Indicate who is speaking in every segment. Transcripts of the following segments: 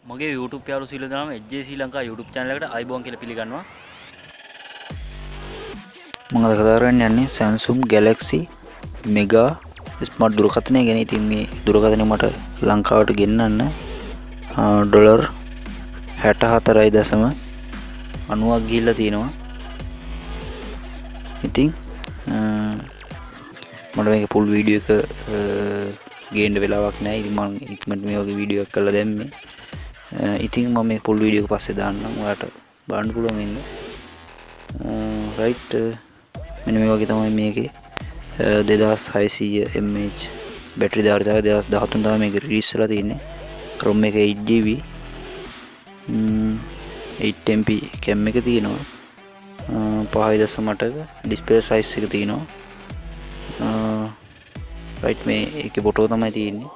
Speaker 1: මගේ YouTube යාළු සීල දාම HJC ලංකා YouTube channel එකට අයිබෝන් කියලා පිළිගන්නවා.
Speaker 2: මම අද කතා කරන්න යන්නේ Samsung Galaxy Mega ස්මාර්ට් දුරකථනය ගැන. ඉතින් මේ දුරකථනය මට ලංකාවට ගෙන්නන්න ඩොලර් 64.90ක් ගිහිල්ලා තියෙනවා. ඉතින් මට මේක full වීඩියෝ එක ගේන්න වෙලාවක් නැහැ. ඉතින් මම ඉක්මනට මේ වගේ වීඩියෝ එකක් කරලා දැම්මේ. ඉතින් මම මේ full වීඩියෝ එක පස්සේ දාන්නම්. ඔයාලට බලන්න පුළුවන් වෙන්න. right මෙන්න මේ වගේ තමයි මේකේ 2600 mAh බැටරි ධාරිතාවය 2013 තමයි මේක රිලීස් වෙලා තියෙන්නේ. ROM එක 8GB 8MP cam එක තියෙනවා. 5.8ක display size එක තියෙනවා. right මේ ඒකේ ෆොටෝ තමයි තියෙන්නේ.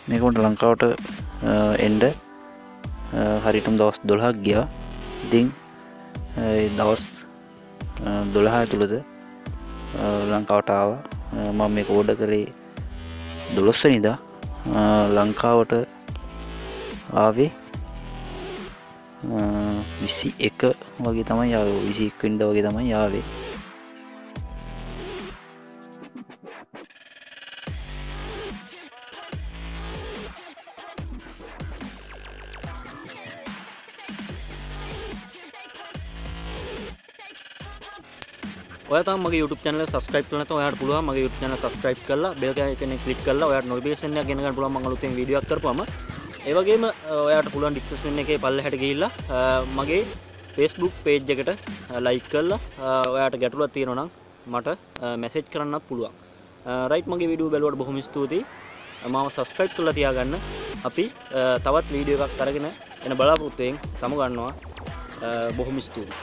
Speaker 2: මේක උන්ට ලංකාවට එන්න හරියටම දවස් 12ක් ගියා. ඉතින් ඒ දවස් 12 ඇතුළත ලංකාවට ආවා. මම මේක ඕඩර් කරේ 12 වෙනිදා. ලංකාවට ආවේ 21 වගේ තමයි ආවේ. 21 වෙනිදා වගේ තමයි ආවේ.
Speaker 1: ඔයා තාම මගේ YouTube channel එක subscribe කරලා නැත්නම් ඔයාලට පුළුවන් මගේ YouTube channel subscribe කරලා bell icon එක click කරලා ඔයාලට notification එකක් ගෙන ගන්න පුළුවන් මම අලුතෙන් වීඩියෝ එකක් කරපුවම. ඒ වගේම ඔයාලට පුළුවන් description එකේ පල්ලෙහාට ගිහිල්ලා මගේ Facebook page එකට like කරලා ඔයාලට ගැටලුවක් තියෙනවා නම් මට message කරන්නත් පුළුවන්. right මගේ වීඩියෝ බැලුවට බොහොම ස්තුතියි. මාව subscribe කරලා තියාගන්න. අපි තවත් වීඩියෝ එකක් අරගෙන එන බලාපොරොත්තු වෙමින් සමු ගන්නවා. බොහොම ස්තුතියි.